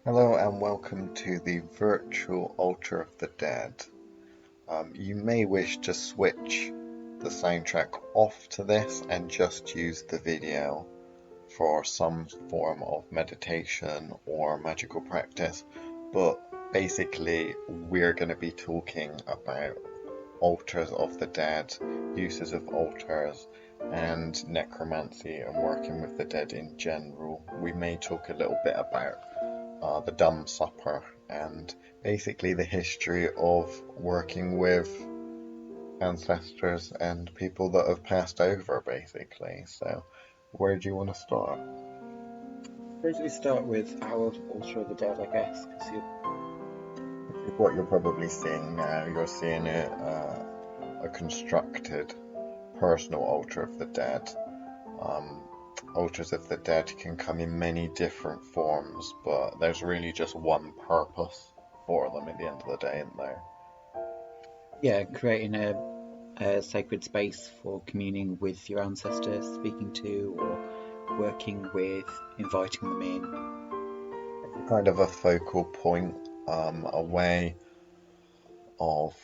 Hello and welcome to the virtual altar of the dead. You may wish to switch the soundtrack off to this and just use the video for some form of meditation or magical practice, but basically we're going to be talking about altars of the dead, uses of altars, and necromancy and working with the dead in general. We may talk a little bit about the Dumb Supper and basically the history of working with ancestors and people that have passed over, basically. So, where do you want to start? Suppose we start with our Altar of the Dead, I guess, because What you're probably seeing now, you're seeing a constructed personal altar of the dead. Um, Altars of the dead can come in many different forms, but there's really just one purpose for them at the end of the day, isn't there? creating a sacred space for communing with your ancestors, speaking to, or working with, inviting them in. Kind of a focal point, a way of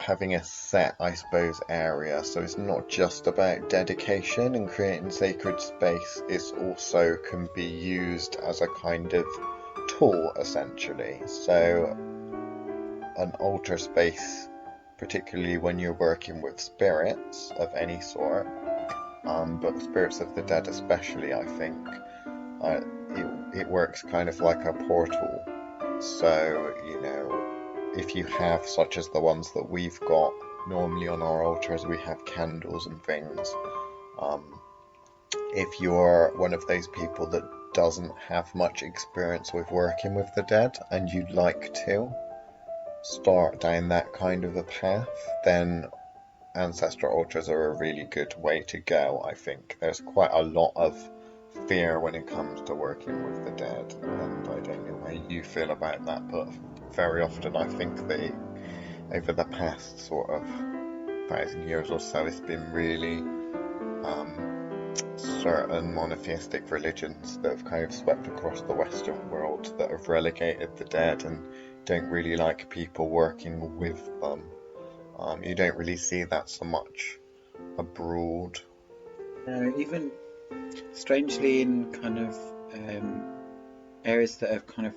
having a set, I suppose, area. So it's not just about dedication and creating sacred space, it's also can be used as a kind of tool, essentially. So an altar space, particularly when you're working with spirits of any sort, but spirits of the dead especially, I think, uh, it works kind of like a portal. So, if you have, such as the ones that we've got, normally on our altars we have candles and things. If you're one of those people that doesn't have much experience with working with the dead and you'd like to start down that kind of a path, then ancestor altars are a really good way to go, I think. There's quite a lot of fear when it comes to working with the dead, and I don't know how you feel about that, but very often I think that over the past sort of 1,000 years or so, it's been really certain monotheistic religions that have kind of swept across the Western world that have relegated the dead and don't really like people working with them. You don't really see that so much abroad. Even strangely in kind of areas that have kind of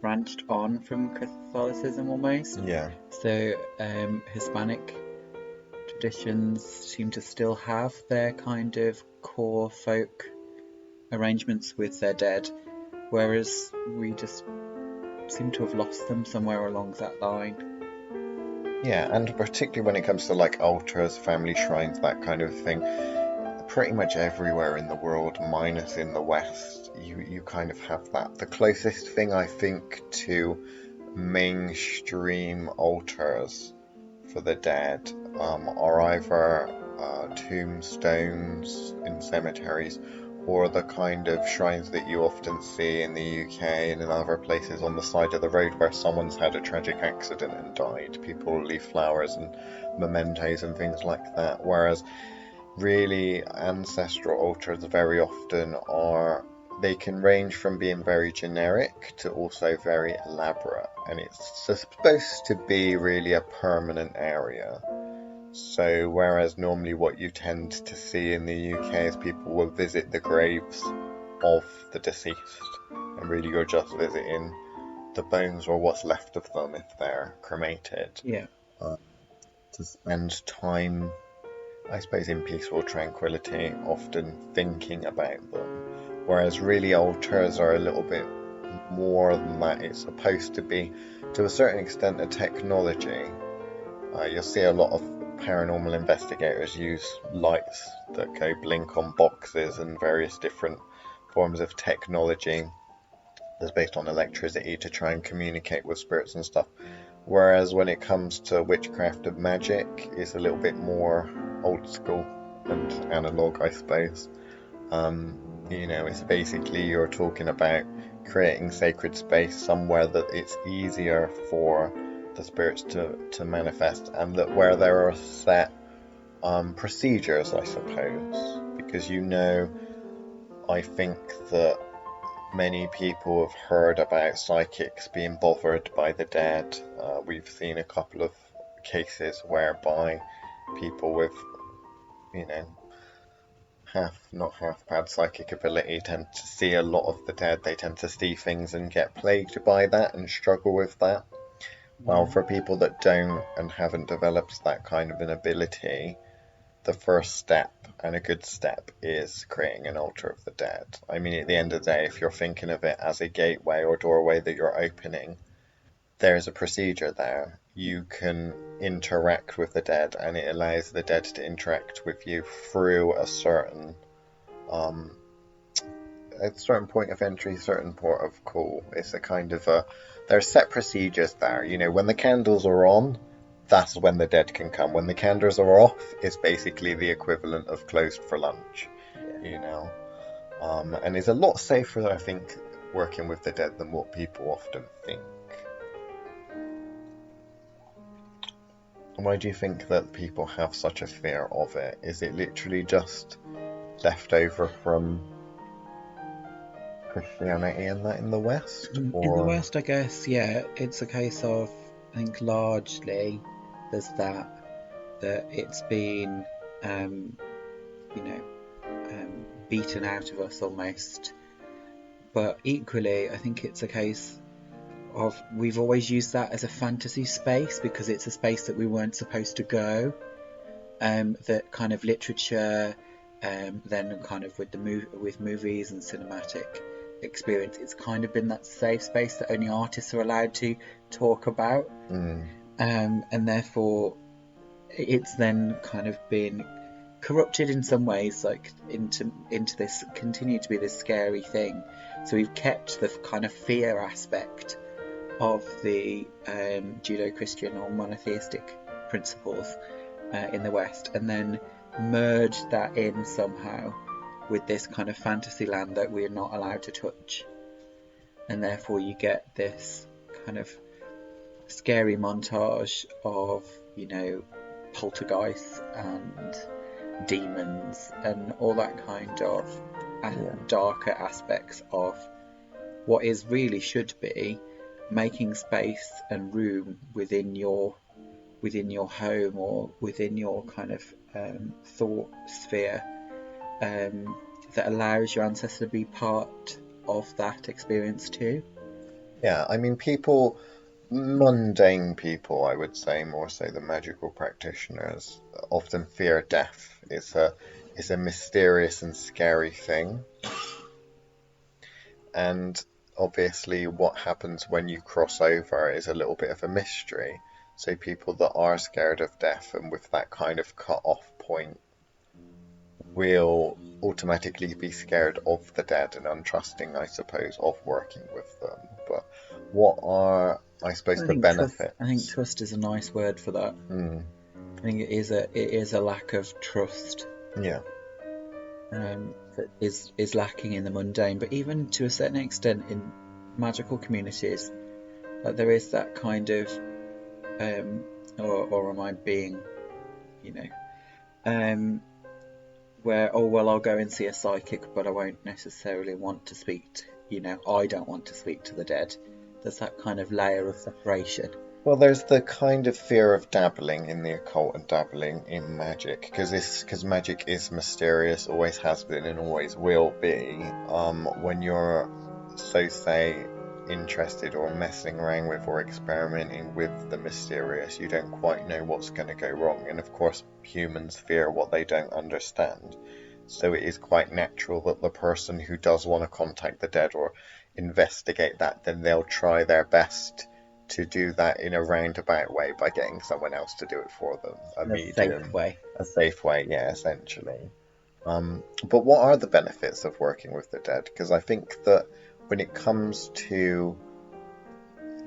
branched on from Catholicism almost. Yeah. So Hispanic traditions seem to still have their kind of core folk arrangements with their dead, whereas we just seem to have lost them somewhere along that line. Yeah, and particularly when it comes to like altars, family shrines, that kind of thing, pretty much everywhere in the world, minus in the West, you kind of have that. The closest thing I think to mainstream altars for the dead are either tombstones in cemeteries or the kind of shrines that you often see in the UK and in other places on the side of the road where someone's had a tragic accident and died. People leave flowers and mementos and things like that, whereas really ancestral altars very often they can range from being very generic to also very elaborate, and it's supposed to be really a permanent area. So whereas normally what you tend to see in the UK is people will visit the graves of the deceased, and really you're just visiting the bones or what's left of them if they're cremated, Yeah. to spend time, I suppose, in peaceful tranquility, often thinking about them. Whereas really altars are a little bit more than that. It's supposed to be, to a certain extent, a technology. You'll see a lot of paranormal investigators use lights that go blink on boxes and various different forms of technology that's based on electricity to try and communicate with spirits and stuff. Whereas when it comes to witchcraft and magic, it's a little bit more old school and analog, I suppose. It's basically you're talking about creating sacred space somewhere that it's easier for the spirits to manifest, and that where there are set procedures, I suppose, because I think that many people have heard about psychics being bothered by the dead. We've seen a couple of cases whereby people with, you know, not half bad psychic ability tend to see a lot of the dead. They tend to see things and get plagued by that and struggle with that. Well, Yeah. for people that don't and haven't developed that kind of an ability, the first step, and a good step, is creating an altar of the dead. I mean, at the end of the day, if you're thinking of it as a gateway or doorway that you're opening, there's a procedure there. You can interact with the dead, and it allows the dead to interact with you through um, a certain point of entry, certain port of call. It's a kind of a, there's set procedures there. You know, when the candles are on, that's when the dead can come. When the candles are off, it's basically the equivalent of closed for lunch. Yeah. You know, and it's a lot safer, I think, working with the dead than what people often think. Why do you think that people have such a fear of it? Is it literally just left over from Christianity and that in the West, In the or? West, I guess, yeah, it's a case of, I think largely there's that it's been, you know, beaten out of us almost. But equally, I think it's a case of we've always used that as a fantasy space because it's a space that we weren't supposed to go. That kind of literature, then kind of with with movies and cinematic experience, it's kind of been that safe space that only artists are allowed to talk about, and therefore it's then kind of been corrupted in some ways, like into this continue to be this scary thing. So we've kept the kind of fear aspect of the Judeo-Christian or monotheistic principles in the West, and then merged that in somehow with this kind of fantasy land that we're not allowed to touch, and therefore you get this kind of scary montage of, you know, poltergeists and demons and all that kind of darker aspects of what is really should be making space and room within your home or within your kind of thought sphere, that allows your ancestor to be part of that experience too. Yeah, I mean, people, mundane people, I would say, more so than magical practitioners, often fear death. It's a mysterious and scary thing. And obviously, what happens when you cross over is a little bit of a mystery. So people that are scared of death and with that kind of cut-off point will automatically be scared of the dead and untrusting, I suppose, of working with them. But what are, I suppose, the benefits? I think trust is a nice word for that. I think it is a lack of trust. Yeah. That is lacking in the mundane, but even to a certain extent in magical communities, like there is that kind of, or am I being, you know, where, oh well, I'll go and see a psychic, but I won't necessarily want to speak to, you know, I don't want to speak to the dead. There's that kind of layer of separation. Well, there's the kind of fear of dabbling in the occult and dabbling in magic, because magic is mysterious, always has been and always will be. When you're, so say, interested or messing around with or experimenting with the mysterious, you don't quite know what's going to go wrong. And of course, humans fear what they don't understand. So it is quite natural that the person who does want to contact the dead or investigate that, then they'll try their best to do that in a roundabout way by getting someone else to do it for them. A medium. Safe way. A safe way, yeah, essentially. But what are the benefits of working with the dead? Because I think that when it comes to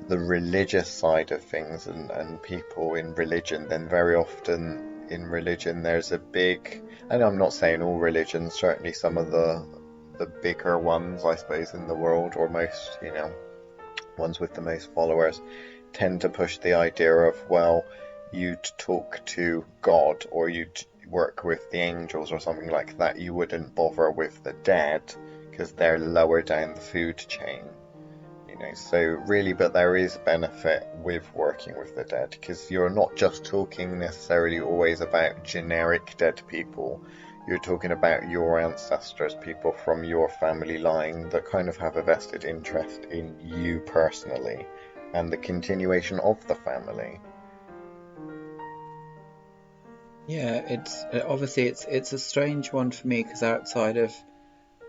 the religious side of things and people in religion, then very often in religion there's a big, and I'm not saying all religions, certainly some of the bigger ones, I suppose, in the world, or most, you know, ones with the most followers, tend to push the idea of, well, you'd talk to God or you'd work with the angels or something like that. You wouldn't bother with the dead because they're lower down the food chain. So really, but there is benefit with working with the dead, because you're not just talking necessarily always about generic dead people. You're talking about your ancestors, people from your family line that kind of have a vested interest in you personally and the continuation of the family. Yeah, it's obviously it's a strange one for me because outside of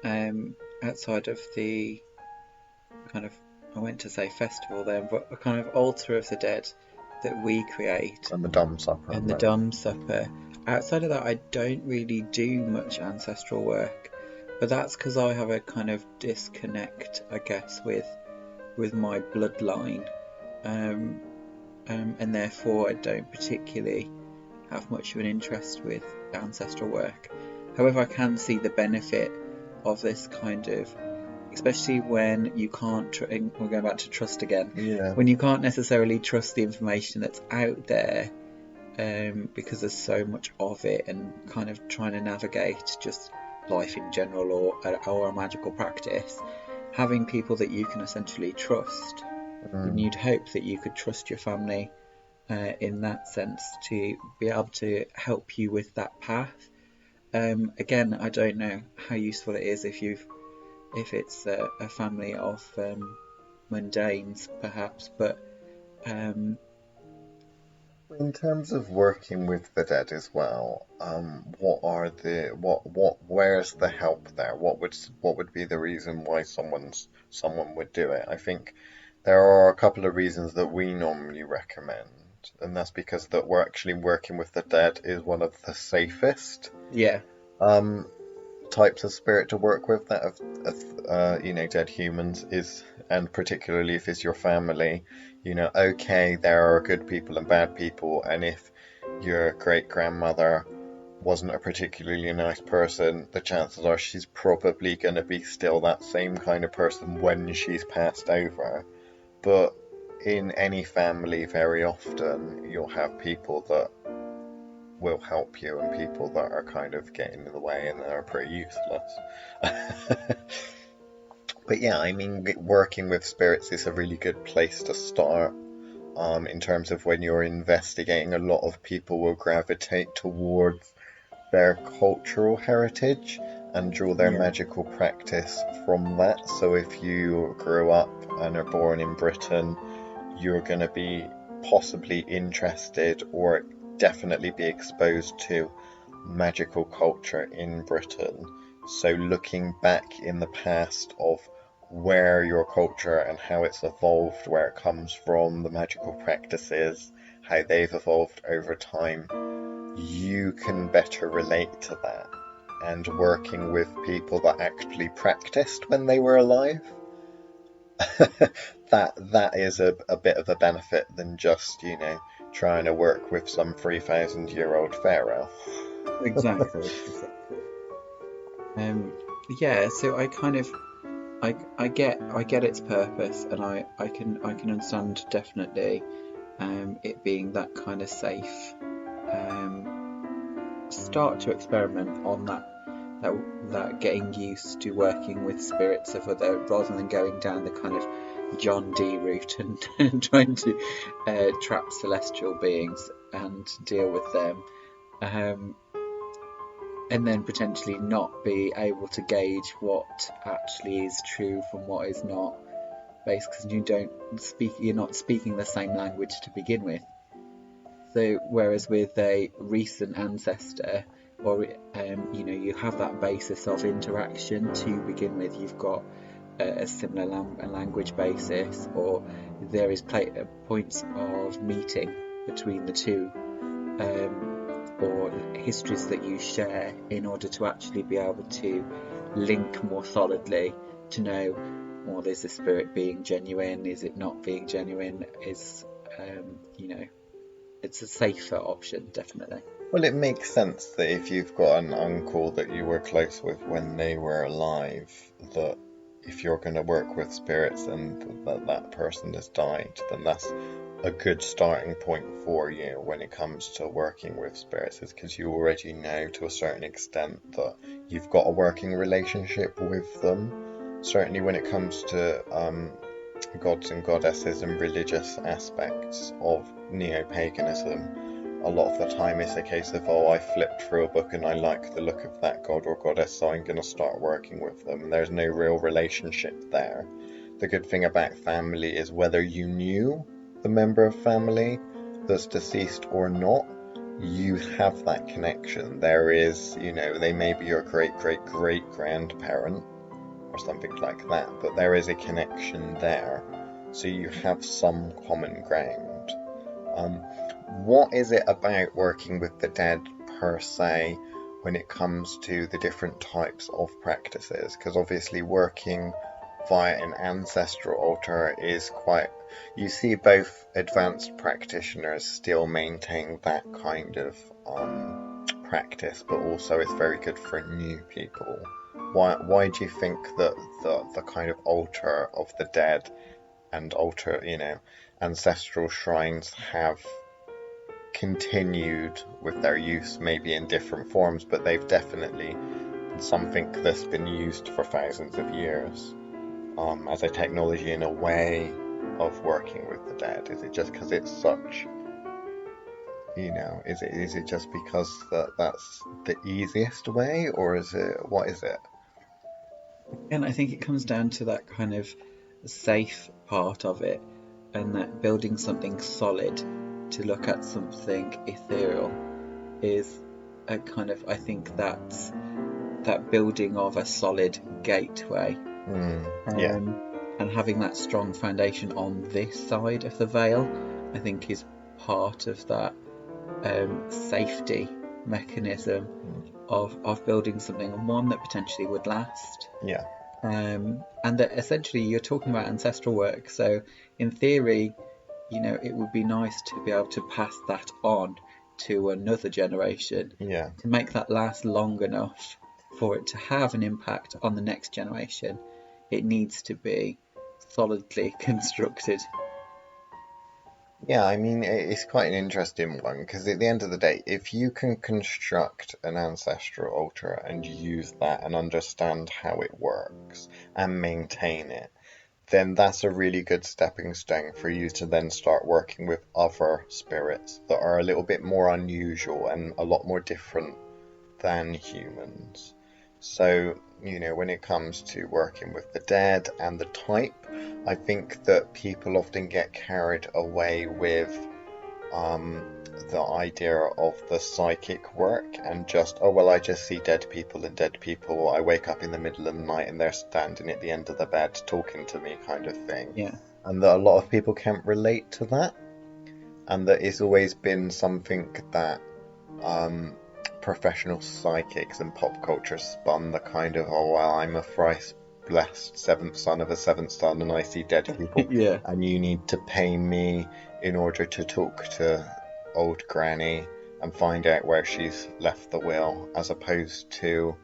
the kind of, I went to say festival then, but a kind of altar of the dead that we create And the dumb supper, and the right? dumb supper. Outside of that, I don't really do much ancestral work, but that's because I have a kind of disconnect, I guess, with my bloodline, um, and therefore I don't particularly have much of an interest with ancestral work. However, I can see the benefit of this kind of, especially when you can't, we're going back to trust again, Yeah. when you can't necessarily trust the information that's out there, because there's so much of it, and kind of trying to navigate just life in general or a magical practice, having people that you can essentially trust. And you'd hope that you could trust your family in that sense to be able to help you with that path. Again, I don't know how useful it is if it's a family of mundanes, perhaps, but In terms of working with the dead as well, where's the help there? What would be the reason why someone would do it? I think there are a couple of reasons that we normally recommend, and that's because that we're actually working with the dead is one of the safest yeah, um types of spirit to work with, that of dead humans is, and particularly if it's your family. Okay, there are good people and bad people, and if your great grandmother wasn't a particularly nice person, the chances are she's probably going to be still that same kind of person when she's passed over. But in any family, very often you'll have people that will help you and people that are kind of getting in the way and are pretty useless. But yeah, I mean, working with spirits is a really good place to start. In terms of when you're investigating, a lot of people will gravitate towards their cultural heritage and draw their yeah, magical practice from that. So if you grew up and are born in Britain, you're going to be possibly interested or definitely be exposed to magical culture in Britain. So looking back in the past of where your culture and how it's evolved, where it comes from, the magical practices, how they've evolved over time, you can better relate to that. And working with people that actually practiced when they were alive, that is a bit of a benefit than just, trying to work with some 3,000-year-old pharaoh. exactly, exactly. Um, yeah, so I kind of, I get its purpose, and I can understand definitely it being that kind of safe start to experiment on that that getting used to working with spirits of other, rather than going down the kind of John Dee route and trying to trap celestial beings and deal with them, um, and then potentially not be able to gauge what actually is true from what is not, based because you're not speaking the same language to begin with. So whereas with a recent ancestor, or you have that basis of interaction to begin with, you've got a similar language basis, or there is points of meeting between the two, or histories that you share in order to actually be able to link more solidly to know, well, is the spirit being genuine? Is it not being genuine? Is it's a safer option, definitely. Well, it makes sense that if you've got an uncle that you were close with when they were alive, that if you're going to work with spirits and that person has died, then that's a good starting point for you when it comes to working with spirits is because you already know to a certain extent that you've got a working relationship with them. Certainly when it comes to gods and goddesses and religious aspects of neo-paganism, a lot of the time it's a case of, oh, I flipped through a book and I like the look of that god or goddess, so I'm going to start working with them. And there's no real relationship there. The good thing about family is whether you knew the member of family that's deceased or not, you have that connection. There is, they may be your great-great-great-grandparent or something like that, but there is a connection there. So you have some common ground. What is it about working with the dead per se when it comes to the different types of practices? Because obviously working via an ancestral altar is quite... You see both advanced practitioners still maintain that kind of practice, but also it's very good for new people. Why do you think that the kind of altar of the dead and ancestral shrines have continued with their use, maybe in different forms, but they've definitely been something that's been used for thousands of years as a technology in a way of working with the dead? Is it just because it's such, is it just because that's the easiest way, or what is it? And I think it comes down to that kind of safe part of it, and that building something solid to look at something ethereal is a kind of, I think that's that building of a solid gateway. Yeah. And having that strong foundation on this side of the veil, I think, is part of that safety mechanism of building something, and one that potentially would last. Yeah. And that essentially you're talking about ancestral work, so in theory, it would be nice to be able to pass that on to another generation, Yeah. to make that last long enough for it to have an impact on the next generation. It needs to be solidly constructed. Yeah, I mean, it's quite an interesting one, because at the end of the day, if you can construct an ancestral altar and use that and understand how it works and maintain it, then that's a really good stepping stone for you to then start working with other spirits that are a little bit more unusual and a lot more different than humans. So, when it comes to working with the dead and the type, I think that people often get carried away with the idea of the psychic work and just, oh, well, I just see dead people and dead people. I wake up in the middle of the night and they're standing at the end of the bed talking to me, kind of thing. Yeah. And that a lot of people can't relate to that. And that it's always been something that professional psychics and pop culture spun, the kind of, oh, well, I'm a thrice blessed seventh son of a seventh son and I see dead people. Yeah. And you need to pay me in order to talk to old granny and find out where she's left the will, as opposed to,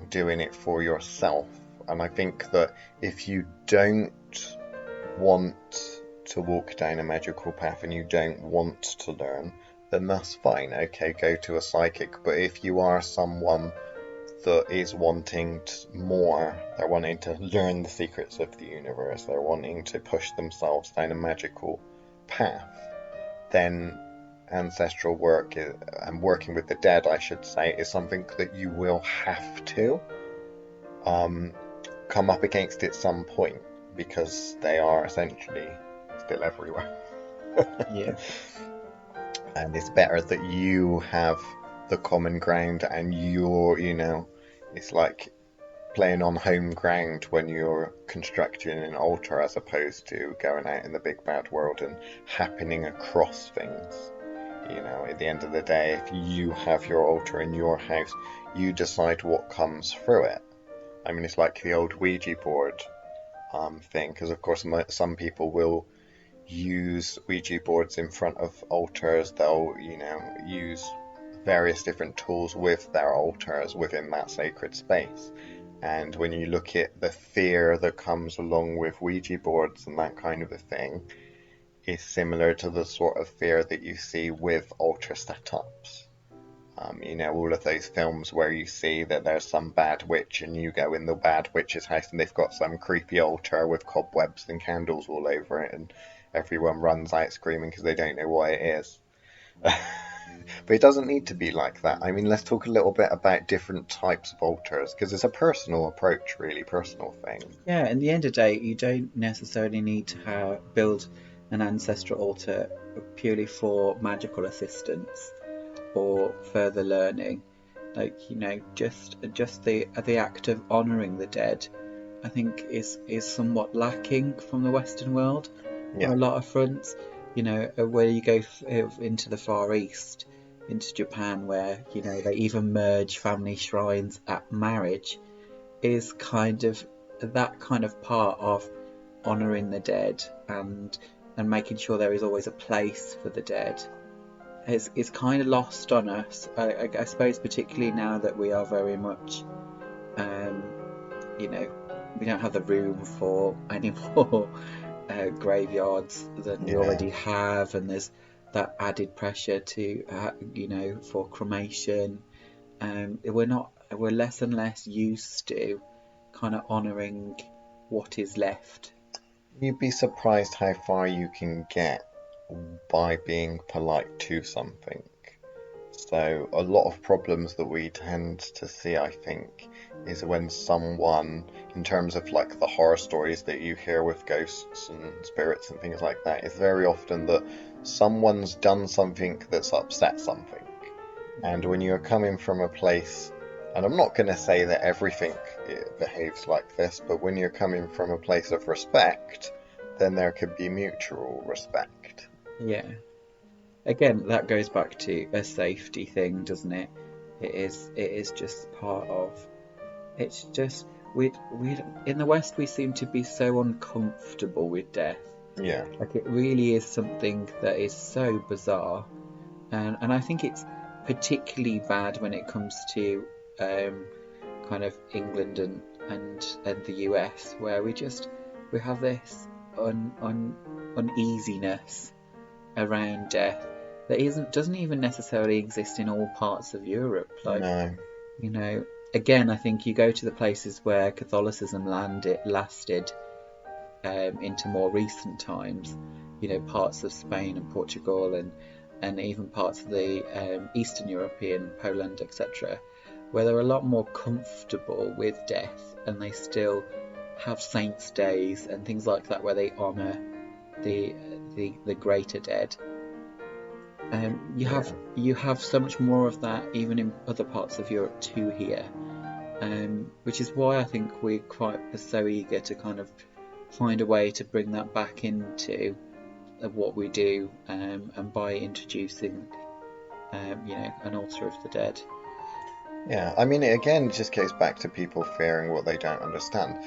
doing it for yourself. And I think that if you don't want to walk down a magical path and you don't want to learn, then that's fine. Okay, go to a psychic. But if you are someone that is wanting more, they're wanting to learn the secrets of the universe, they're wanting to push themselves down a magical path, then ancestral work and working with the dead, I should say, is something that you will have to come up against at some point, because they are essentially still everywhere. Yeah. And it's better that you have the common ground and it's like playing on home ground when you're constructing an altar, as opposed to going out in the big bad world and happening across things. At the end of the day, if you have your altar in your house, you decide what comes through it. I mean, it's like the old Ouija board thing, because of course some people will use Ouija boards in front of altars. They'll, use various different tools with their altars within that sacred space. And when you look at the fear that comes along with Ouija boards and that kind of a thing, is similar to the sort of fear that you see with altar setups. All of those films where you see that there's some bad witch and you go in the bad witch's house and they've got some creepy altar with cobwebs and candles all over it and everyone runs out screaming because they don't know what it is. But it doesn't need to be like that. I mean, let's talk a little bit about different types of altars because it's a personal approach, really personal thing. Yeah, at the end of the day, you don't necessarily need to build an ancestral altar purely for magical assistance or further learning. Like, just the act of honouring the dead, I think is somewhat lacking from the Western world on Yeah, a lot of fronts. Where you go into the Far East, into Japan, where they even merge family shrines at marriage, is kind of that kind of part of honouring the dead and making sure there is always a place for the dead is kind of lost on us. I suppose particularly now that we are very much, um, you know, we don't have the room for any more graveyards than we yeah. already have, and there's that added pressure to, for cremation. We're less and less used to kind of honouring what is left. You'd be surprised how far you can get by being polite to something. So, a lot of problems that we tend to see, I think, is when someone, in terms of like the horror stories that you hear with ghosts and spirits and things like that, is very often that someone's done something that's upset something. And when you're coming from a place, and I'm not going to say that everything behaves like this, but when you're coming from a place of respect, then there could be mutual respect. Yeah. Again, that goes back to a safety thing, doesn't it? It is just part of. It's just we in the West we seem to be so uncomfortable with death. Yeah, Like it really is something that is so bizarre, and I think it's particularly bad when it comes to um, kind of England and the US, where we have this uneasiness around death that isn't doesn't even necessarily exist in all parts of Europe. Like, no, you know, again, I think you go to the places where Catholicism lasted into more recent times, parts of Spain and Portugal and even parts of the Eastern European, Poland, etc., where they're a lot more comfortable with death and they still have saints' days and things like that where they honour the the greater dead. yeah. You have so much more of that even in other parts of Europe too here, which is why I think are so eager to kind of find a way to bring that back into what we do, and by introducing, an altar of the dead. Yeah, I mean, it again just goes back to people fearing what they don't understand.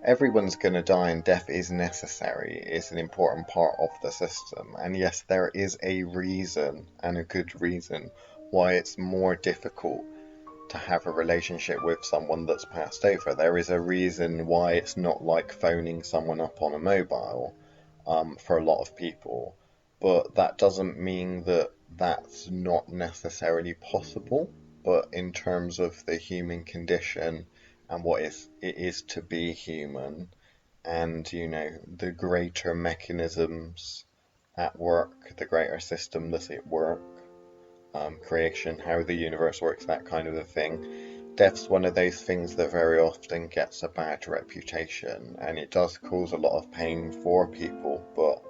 Everyone's going to die, and death is necessary. It's an important part of the system. And yes, there is a reason, and a good reason, why it's more difficult to have a relationship with someone that's passed over. There is a reason why it's not like phoning someone up on a mobile, for a lot of people. But that doesn't mean that that's not necessarily possible. But in terms of the human condition and it is to be human, and the greater mechanisms at work, the greater system that's at work, creation, how the universe works, that kind of a thing. Death's one of those things that very often gets a bad reputation, and it does cause a lot of pain for people, but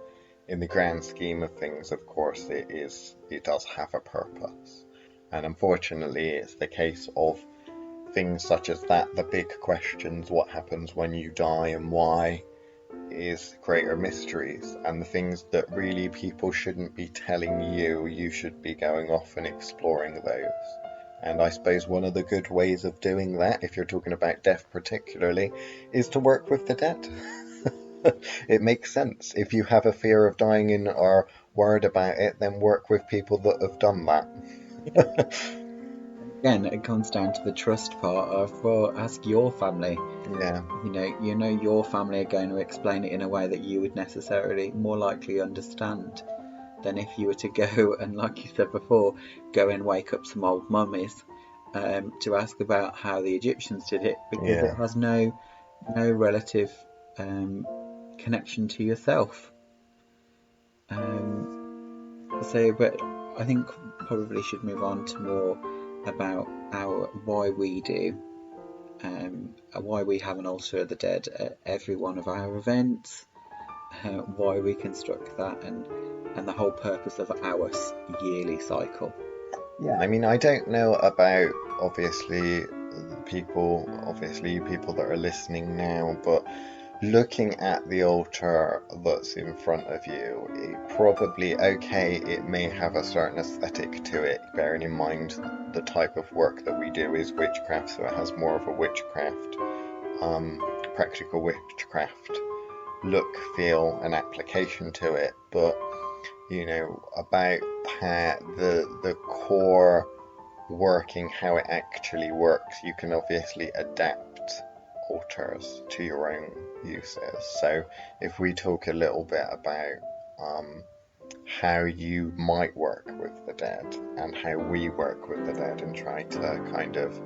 in the grand scheme of things, of course, it does have a purpose. And unfortunately, it's the case of things such as that, the big questions, what happens when you die and why, is greater mysteries, and the things that really people shouldn't be telling you, you should be going off and exploring those. And I suppose one of the good ways of doing that, if you're talking about death particularly, is to work with the dead. It makes sense. If you have a fear of dying and are worried about it, then work with people that have done that. again, it comes down to the trust part of, well, ask your family. Yeah. You know your family are going to explain it in a way that you would necessarily more likely understand than if you were to go and, like you said before, go and wake up some old mummies to ask about how the Egyptians did it, because it Yeah. has no relative connection to yourself. But I think probably should move on to more about why we do, why we have an altar of the dead at every one of our events, why we construct that, and the whole purpose of our yearly cycle. Yeah, I mean, I don't know about obviously you people that are listening now, but looking at the altar that's in front of you, it probably, okay, it may have a certain aesthetic to it, bearing in mind the type of work that we do is witchcraft, so it has more of a witchcraft, practical witchcraft look, feel, and application to it, but about the core working, how it actually works, you can obviously adapt altars to your own uses. So if we talk a little bit about how you might work with the dead and how we work with the dead, and try to kind of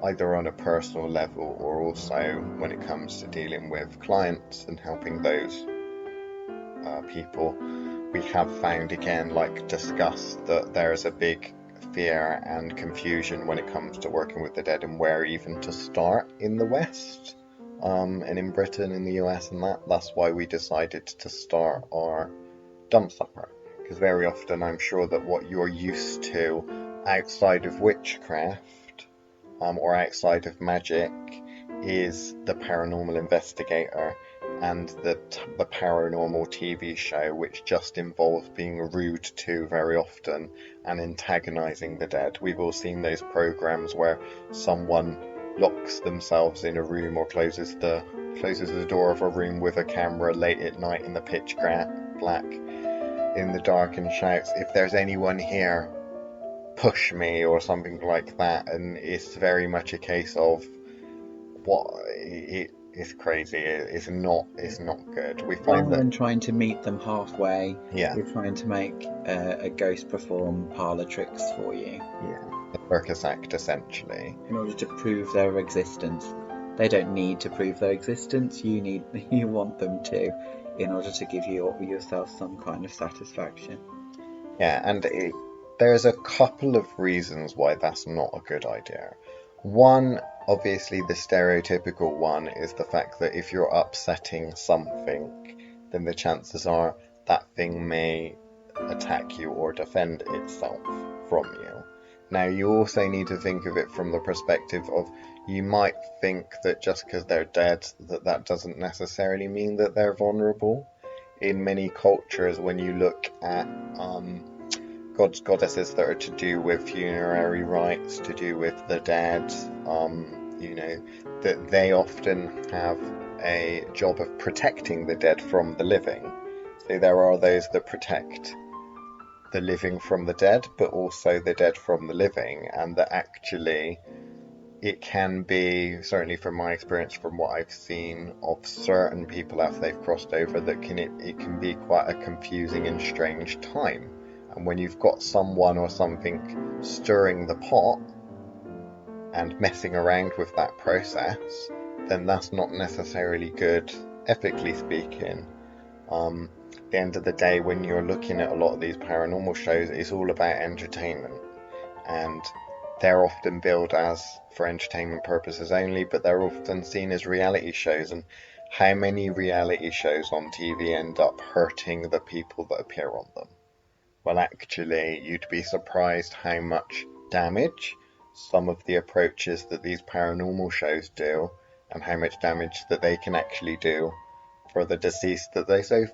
either on a personal level or also when it comes to dealing with clients and helping those people, we have found, again, like discussed, that there is a big fear and confusion when it comes to working with the dead and where even to start in the West, and in Britain, in the US, and that's why we decided to start our dump supper, because very often I'm sure that what you're used to outside of witchcraft, or outside of magic, is the paranormal investigator and the paranormal TV show, which just involves being rude to very often and antagonizing the dead. We've all seen those programs where someone locks themselves in a room or closes the door of a room with a camera late at night in the pitch black in the dark and shouts, "If there's anyone here, push me," or something like that. And it's very much a case of it's crazy. It's not good. We find Rather than trying to meet them halfway, yeah, you're trying to make a ghost perform parlour tricks for you. Yeah, a circus act essentially. In order to prove their existence. They don't need to prove their existence. You want them to, in order to give yourself some kind of satisfaction. Yeah, and there's a couple of reasons why that's not a good idea. One, obviously the stereotypical one, is the fact that if you're upsetting something, then the chances are that thing may attack you or defend itself from you. Now, you also need to think of it from the perspective of, you might think that just because they're dead, that doesn't necessarily mean that they're vulnerable. In many cultures, when you look at gods, goddesses that are to do with funerary rites, to do with the dead, that they often have a job of protecting the dead from the living. So there are those that protect the living from the dead, but also the dead from the living, and that actually it can be, certainly from my experience, from what I've seen of certain people after they've crossed over, that it can be quite a confusing and strange time. And when you've got someone or something stirring the pot and messing around with that process, then that's not necessarily good, ethically speaking. At the end of the day, when you're looking at a lot of these paranormal shows, it's all about entertainment, and they're often billed as for entertainment purposes only, but they're often seen as reality shows. And how many reality shows on TV end up hurting the people that appear on them? Well, actually, you'd be surprised how much damage some of the approaches that these paranormal shows do, and how much damage that they can actually do for the deceased that they so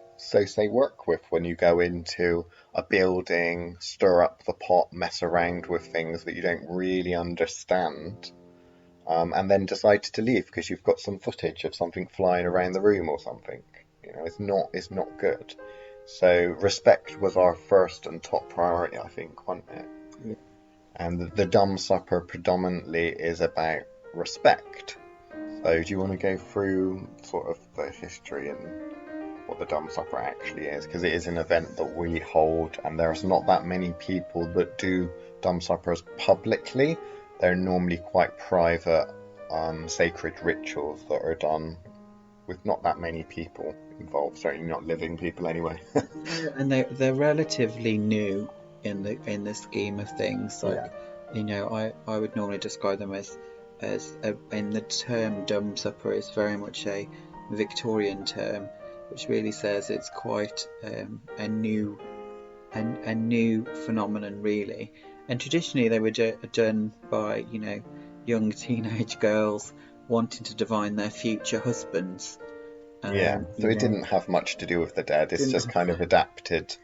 say work with. When you go into a building, stir up the pot, mess around with things that you don't really understand, and then decide to leave because you've got some footage of something flying around the room or something. It's not good. So respect was our first and top priority, I think, wasn't it? Yeah. And the Dumb Supper predominantly is about respect. So do you want to go through sort of the history and what the Dumb Supper actually is? Because it is an event that we hold, and there's not that many people that do Dumb Suppers publicly. They're normally quite private, sacred rituals that are done with not that many people involved, certainly not living people anyway. And they're relatively new in the scheme of things. Like, Yeah. I would normally describe them as in the term dumb supper is very much a Victorian term, which really says it's quite a new phenomenon, really. And traditionally they were done by young teenage girls wanting to divine their future husbands. Yeah, so it didn't have much to do with the dead, it's Didn't just kind of adapted.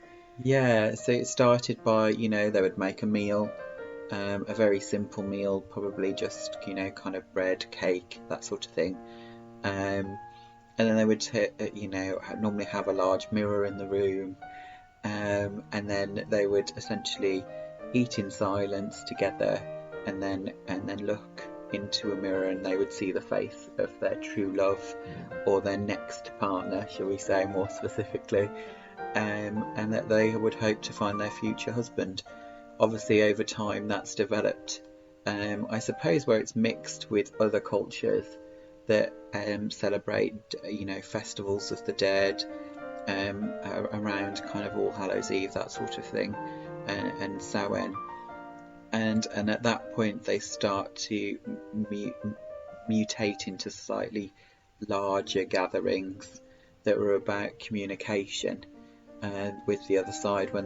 Yeah, so it started by, they would make a meal, a very simple meal, probably just, kind of bread, cake, that sort of thing. And then they would, normally have a large mirror in the room, and then they would essentially eat in silence together, and then look into a mirror, and they would see the face of their true love, or their next partner, shall we say more specifically, and that they would hope to find their future husband. Obviously, over time, that's developed. I suppose where it's mixed with other cultures that celebrate, festivals of the dead, around kind of All Hallows Eve, that sort of thing, and Samhain. And at that point, they start to mutate into slightly larger gatherings that were about communication with the other side, when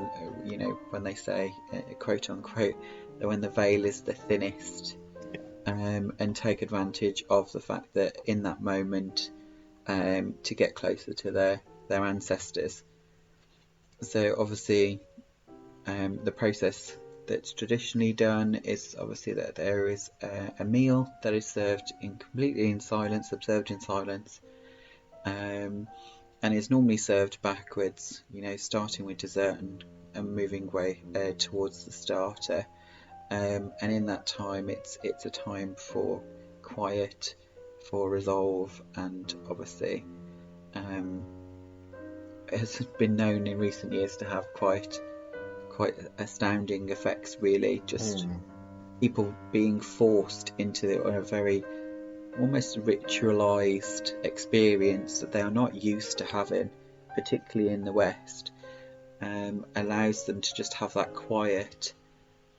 when they say, quote unquote, that when the veil is the thinnest, and take advantage of the fact that in that moment, to get closer to their ancestors. So obviously, the process that's traditionally done is obviously that there is a meal that is served completely in silence, observed in silence, and is normally served backwards, starting with dessert and moving way towards the starter. And in that time, it's a time for quiet, for resolve, and obviously, it has been known in recent years to have quite astounding effects, really. Just people being forced into a very almost ritualized experience that they are not used to having, particularly in the West, allows them to just have that quiet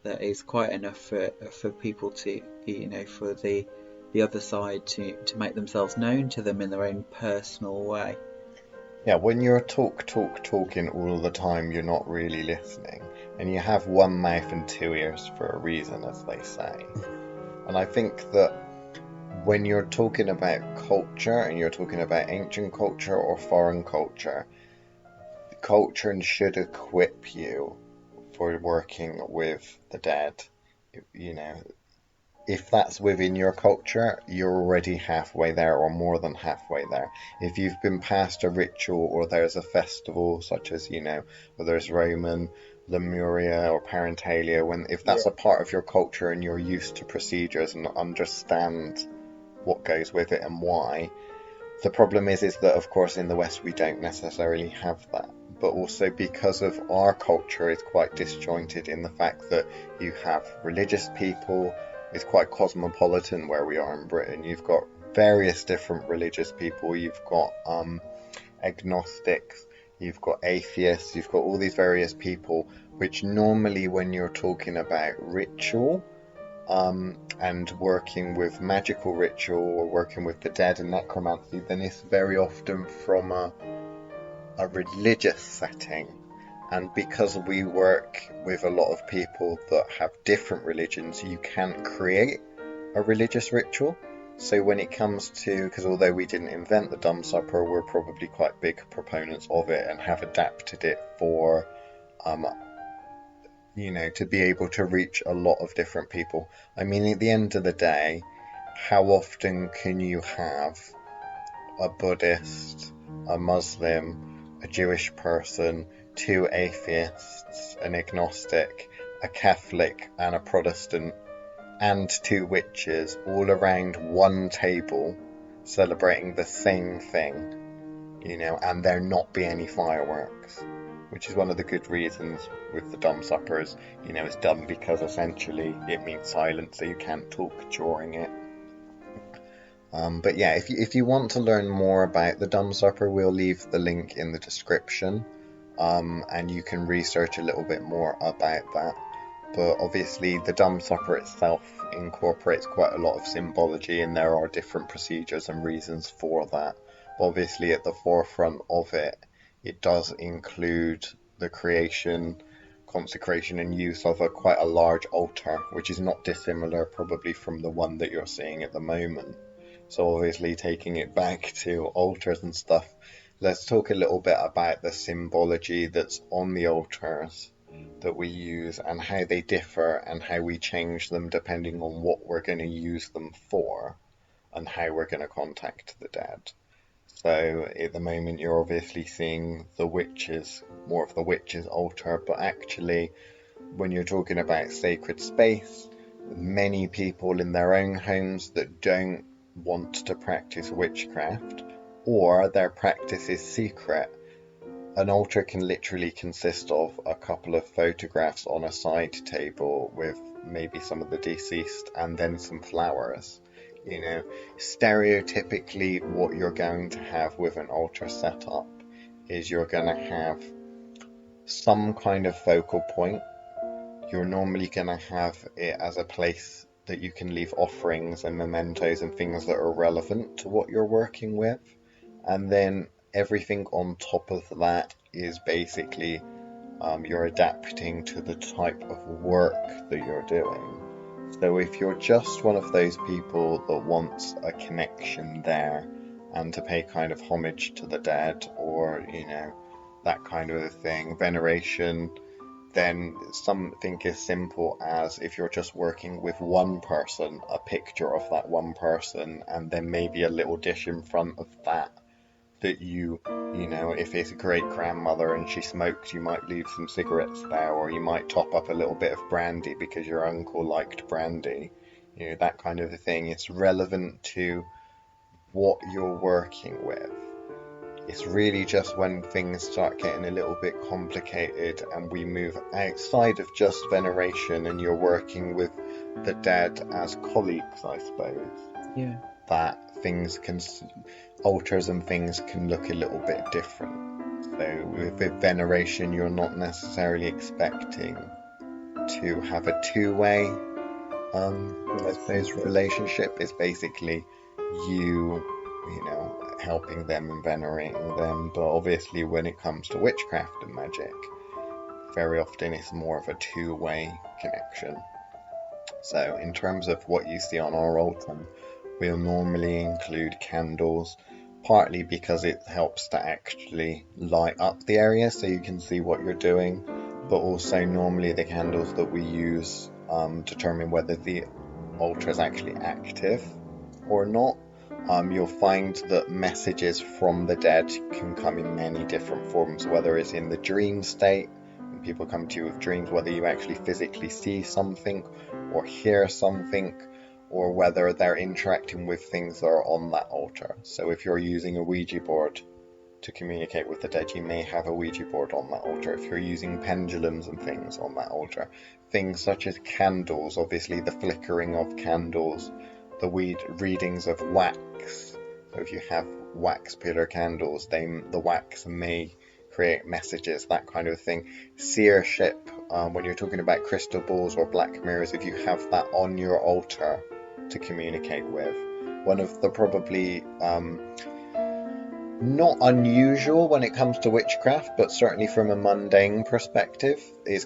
that is quite enough for people to, for the other side to make themselves known to them in their own personal way. Yeah, when you're talking all the time, you're not really listening. And you have one mouth and two ears for a reason, as they say. And I think that when you're talking about culture, and you're talking about ancient culture or foreign culture, culture should equip you for working with the dead. If that's within your culture, you're already halfway there, or more than halfway there. If you've been past a ritual, or there's a festival such as, whether it's Roman, Lemuria, or Parentalia, if that's a part of your culture and you're used to procedures and understand what goes with it and why, the problem is that of course in the West we don't necessarily have that. But also because of our culture is quite disjointed in the fact that you have religious people. It's quite cosmopolitan where we are in Britain. You've got various different religious people. You've got agnostics, you've got atheists, you've got all these various people, which normally when you're talking about ritual, and working with magical ritual, or working with the dead and necromancy, then it's very often from a religious setting. And because we work with a lot of people that have different religions, you can't create a religious ritual. So when it comes to, because although we didn't invent the Dumb Supper, we're probably quite big proponents of it and have adapted it for, to be able to reach a lot of different people. I mean, at the end of the day, how often can you have a Buddhist, a Muslim, a Jewish person, two atheists, an agnostic, a Catholic and a Protestant and 2 witches all around one table celebrating the same thing, and there not be any fireworks, which is one of the good reasons with the dumb suppers. It's done because essentially it means silence, so you can't talk during it. But yeah, if you want to learn more about the dumb supper, we'll leave the link in the description, and you can research a little bit more about that. But obviously the dumb supper itself incorporates quite a lot of symbology, and there are different procedures and reasons for that. Obviously at the forefront of it, it does include the creation, consecration and use of quite a large altar, which is not dissimilar probably from the one that you're seeing at the moment. So obviously taking it back to altars and stuff, let's talk a little bit about the symbology that's on the altars that we use and how they differ and how we change them depending on what we're going to use them for and how we're going to contact the dead. So at the moment you're obviously seeing the witches, more of the witches' altar, but actually when you're talking about sacred space, many people in their own homes that don't want to practice witchcraft, or their practice is secret, an altar can literally consist of a couple of photographs on a side table with maybe some of the deceased and then some flowers. Stereotypically what you're going to have with an altar setup is you're going to have some kind of focal point. You're normally going to have it as a place that you can leave offerings and mementos and things that are relevant to what you're working with. And then everything on top of that is basically you're adapting to the type of work that you're doing. So if you're just one of those people that wants a connection there and to pay kind of homage to the dead, or that kind of a thing, veneration, then something as simple as, if you're just working with one person, a picture of that one person, and then maybe a little dish in front of that if it's a great grandmother and she smokes, you might leave some cigarettes there, or you might top up a little bit of brandy because your uncle liked brandy, that kind of a thing. It's relevant to what you're working with. It's really just when things start getting a little bit complicated and we move outside of just veneration and you're working with the dead as colleagues, I suppose. Yeah. That altars and things can look a little bit different. So with veneration, you're not necessarily expecting to have a two-way, I suppose, relationship. It's basically you helping them and venerating them. But obviously when it comes to witchcraft and magic, very often it's more of a two-way connection. So in terms of what you see on our altar, we'll normally include candles, partly because it helps to actually light up the area so you can see what you're doing, but also normally the candles that we use determine whether the altar is actually active or not. You'll find that messages from the dead can come in many different forms, whether it's in the dream state, when people come to you with dreams, whether you actually physically see something or hear something, or whether they're interacting with things that are on that altar. So if you're using a Ouija board to communicate with the dead, you may have a Ouija board on that altar. If you're using pendulums and things on that altar, things such as candles, obviously the flickering of candles, the readings of wax. So if you have wax pillar candles, the wax may create messages, that kind of thing. Seership, when you're talking about crystal balls or black mirrors, if you have that on your altar to communicate with. One of the probably not unusual when it comes to witchcraft, but certainly from a mundane perspective,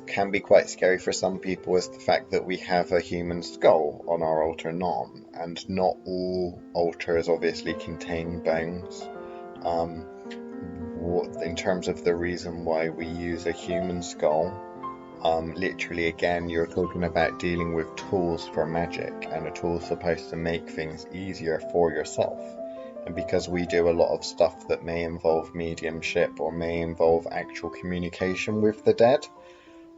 can be quite scary for some people, is the fact that we have a human skull on our altar non, and not all altars obviously contain bones. In terms of the reason why we use a human skull, literally again, you're talking about dealing with tools for magic, and a tool is supposed to make things easier for yourself. And because we do a lot of stuff that may involve mediumship or may involve actual communication with the dead,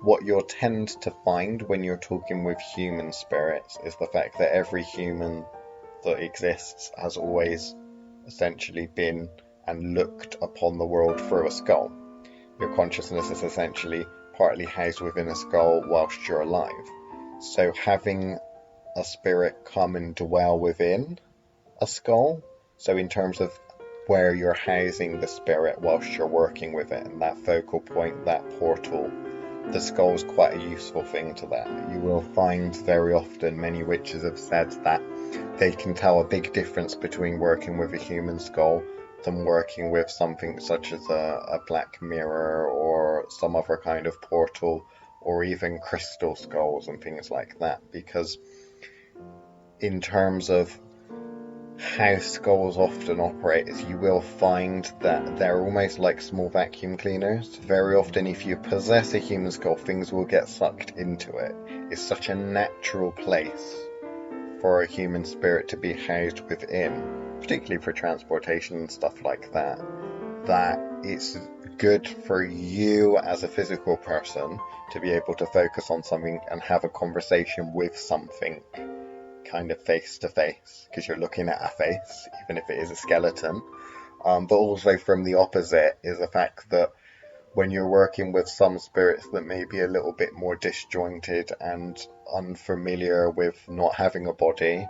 what you'll tend to find when you're talking with human spirits is the fact that every human that exists has always essentially been and looked upon the world through a skull. Your consciousness is essentially partly housed within a skull whilst you're alive. So having a spirit come and dwell within a skull, so in terms of where you're housing the spirit whilst you're working with it, and that focal point, that portal, the skull is quite a useful thing to that. You will find very often many witches have said that they can tell a big difference between working with a human skull than working with something such as a black mirror or some other kind of portal, or even crystal skulls and things like that, because in terms of how skulls often operate is you will find that they're almost like small vacuum cleaners. Very often if you possess a human skull, things will get sucked into it. It's such a natural place for a human spirit to be housed within, particularly for transportation and stuff like that, that it's good for you as a physical person to be able to focus on something and have a conversation with something kind of face to face, because you're looking at a face, even if it is a skeleton. But also from the opposite is the fact that when you're working with some spirits that may be a little bit more disjointed and unfamiliar with not having a body,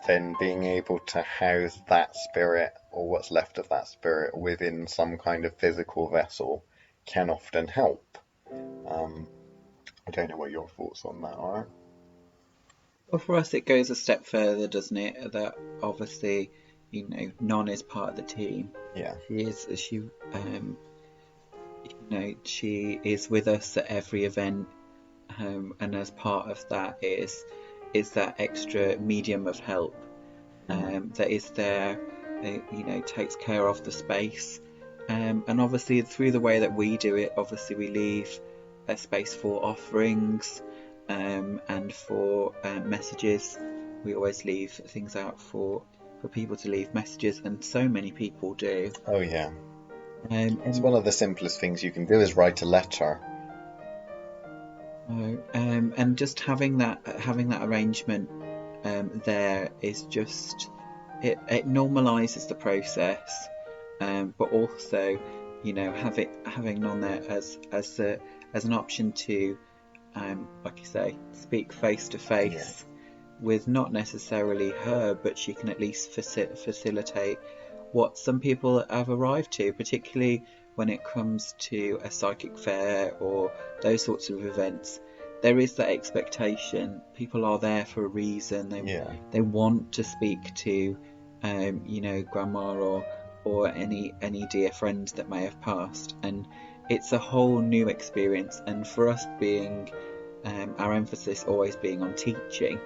then being able to house that spirit or what's left of that spirit within some kind of physical vessel can often help. I don't know what your thoughts on that are. Well, for us, it goes a step further, doesn't it? That obviously, Non is part of the team. Yeah. She is with us at every event, and as part of that is that extra medium of help that is there, takes care of the space, and obviously through the way that we do it, obviously we leave a space for offerings. And for messages, we always leave things out for people to leave messages, and so many people do. Oh yeah. It's one of the simplest things you can do is write a letter. And just having that arrangement there is just it normalises the process, but also having on there as an option to like you say, speak face to face with not necessarily her, but she can at least facilitate what some people have arrived to, particularly when it comes to a psychic fair or those sorts of events. There is that expectation. People are there for a reason. They want to speak to, grandma or any dear friend that may have passed, and it's a whole new experience. And for us being our emphasis always being on teaching,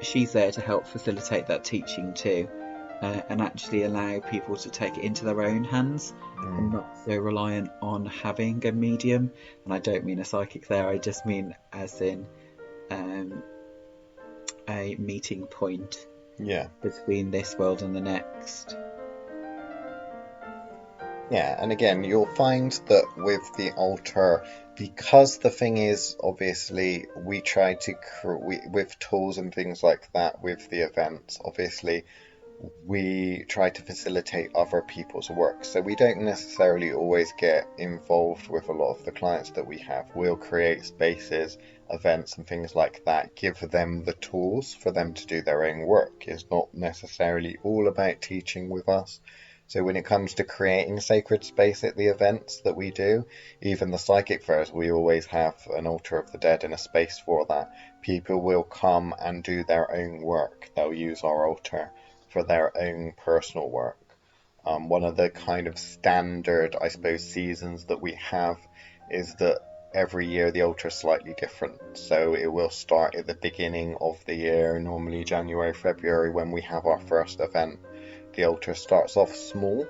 she's there to help facilitate that teaching too, and actually allow people to take it into their own hands and not so reliant on having a medium. And I don't mean a psychic there, I just mean as in a meeting point between this world and the next. Yeah, and again, you'll find that with the altar, because the thing is, obviously, we try to, with tools and things like that, with the events, obviously, we try to facilitate other people's work. So we don't necessarily always get involved with a lot of the clients that we have. We'll create spaces, events and things like that, give them the tools for them to do their own work. It's not necessarily all about teaching with us. So when it comes to creating sacred space at the events that we do, even the psychic fairs, we always have an altar of the dead and a space for that. People will come and do their own work. They'll use our altar for their own personal work. One of the kind of standard, I suppose, seasons that we have is that every year the altar is slightly different. So it will start at the beginning of the year, normally January, February, when we have our first event. The altar starts off small,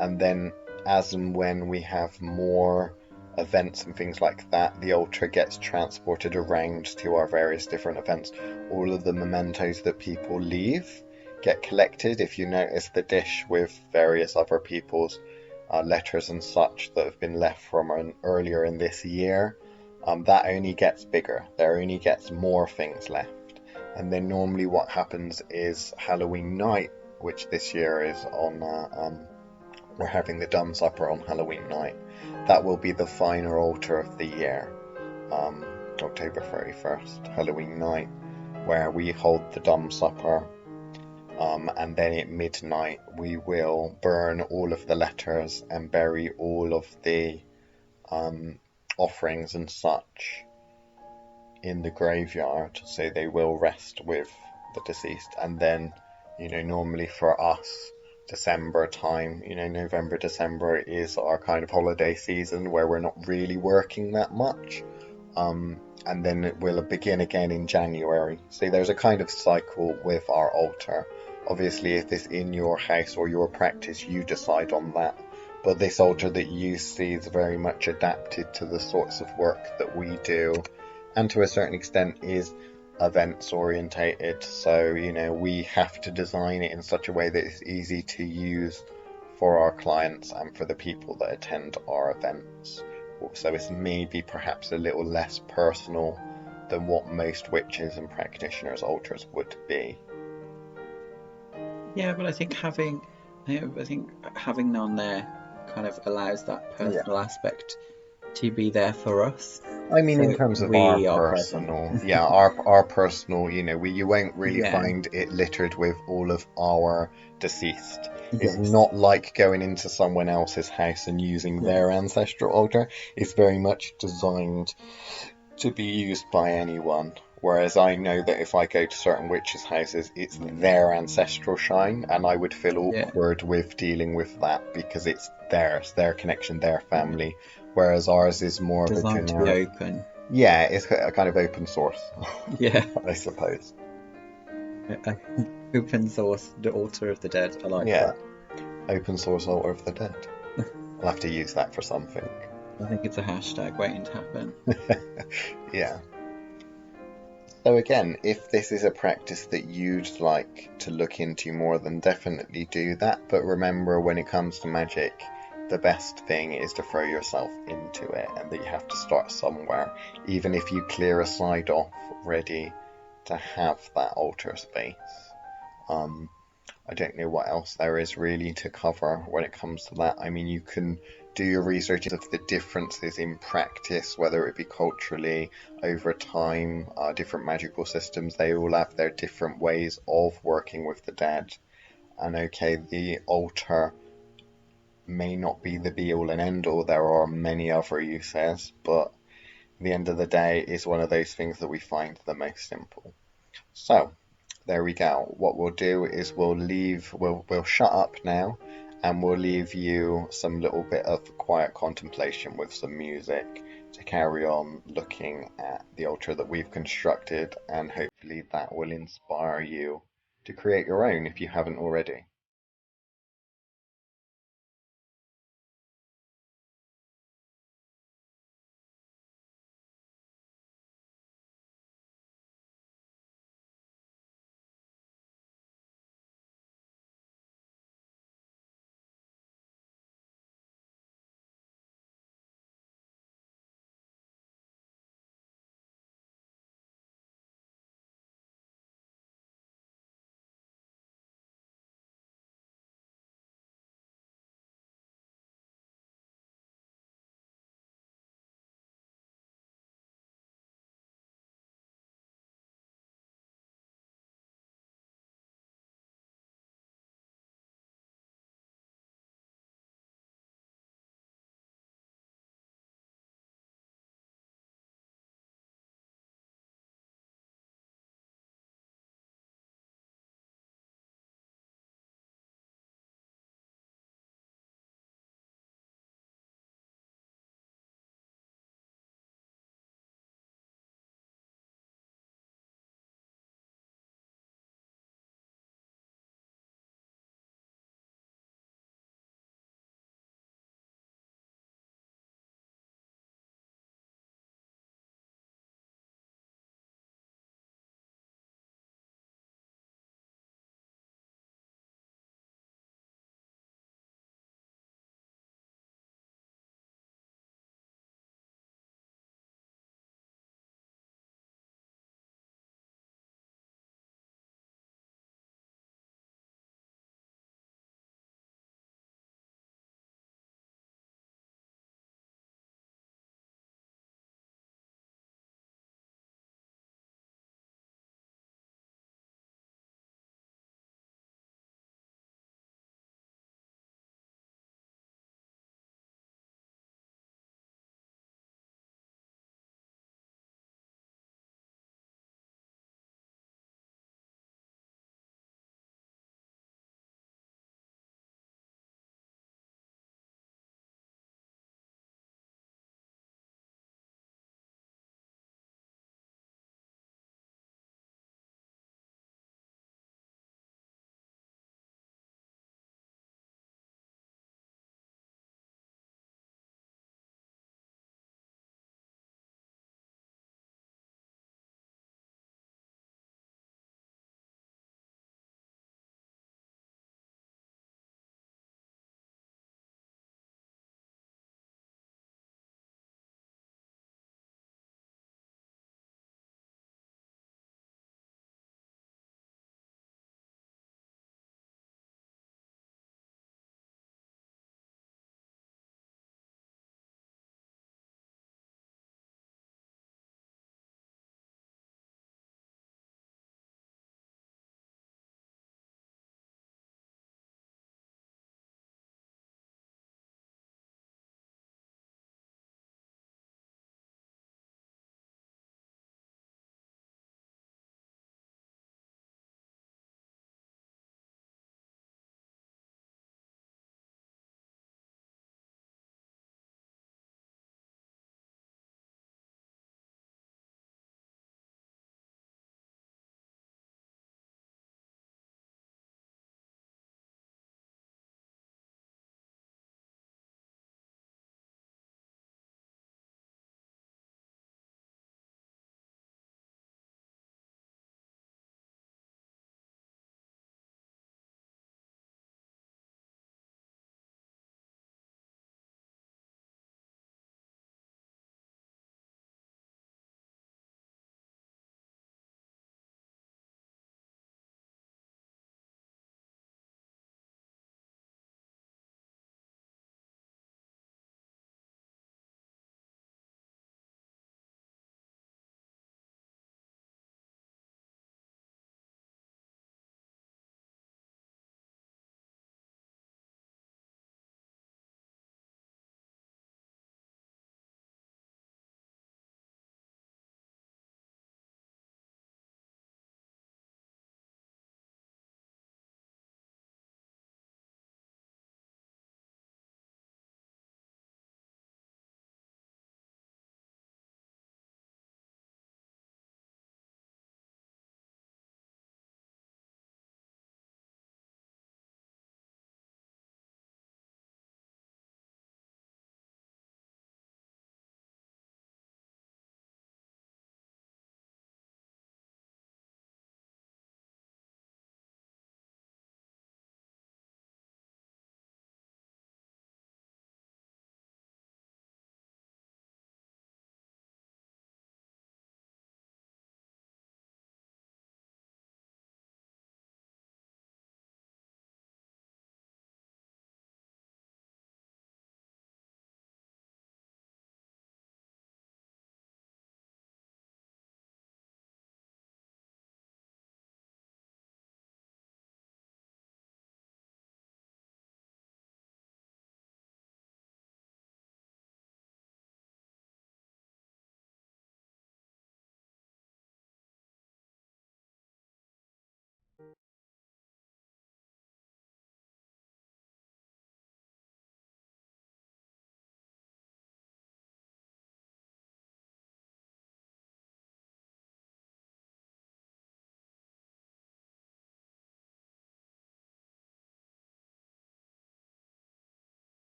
and then as and when we have more events and things like that, the altar gets transported around to our various different events. All of the mementos that people leave get collected. If you notice the dish with various other people's letters and such that have been left from earlier in this year, that only gets bigger. There only gets more things left. And then normally what happens is Halloween night, which this year is on, we're having the Dumb Supper on Halloween night. That will be the final altar of the year, October 31st, Halloween night, where we hold the Dumb Supper. And then at midnight we will burn all of the letters and bury all of the offerings and such in the graveyard, so they will rest with the deceased. And then, normally for us, December time, November, December is our kind of holiday season where we're not really working that much. And then it will begin again in January. So there's a kind of cycle with our altar. Obviously, if it's in your house or your practice, you decide on that. But this altar that you see is very much adapted to the sorts of work that we do, and to a certain extent is events orientated. So, we have to design it in such a way that it's easy to use for our clients and for the people that attend our events. So it's maybe perhaps a little less personal than what most witches and practitioners' altars would be. Yeah, but I think having none there kind of allows that personal aspect to be there for us. I mean, in So terms of we our are personal, present. our personal, you won't really Yeah. find it littered with all of our deceased. It's Yes. not like going into someone else's house and using their ancestral altar. It's very much designed to be used by anyone. Whereas I know that if I go to certain witches' houses, it's their ancestral shrine, and I would feel awkward with dealing with that because it's theirs, their connection, their family. Whereas ours is more of a Designed to be generic. open. Yeah, it's a kind of open source. Yeah. I suppose. Open source, the altar of the dead. I like Yeah, that. open source altar of the dead. I'll have to use that for something. I think it's a hashtag waiting to happen. Yeah. So again, if this is a practice that you'd like to look into more, then definitely do that. But remember, when it comes to magic, the best thing is to throw yourself into it, and that you have to start somewhere, even if you clear a side off ready to have that altar space. I don't know what else there is really to cover when it comes to that. I mean, you can do your research of the differences in practice, whether it be culturally, over time, different magical systems. They all have their different ways of working with the dead. And okay, the altar may not be the be-all and end-all. There are many other uses, but at the end of the day, it's one of those things that we find the most simple. So, there we go. What we'll do is we'll shut up now, and we'll leave you some little bit of quiet contemplation with some music to carry on looking at the altar that we've constructed, and hopefully that will inspire you to create your own if you haven't already.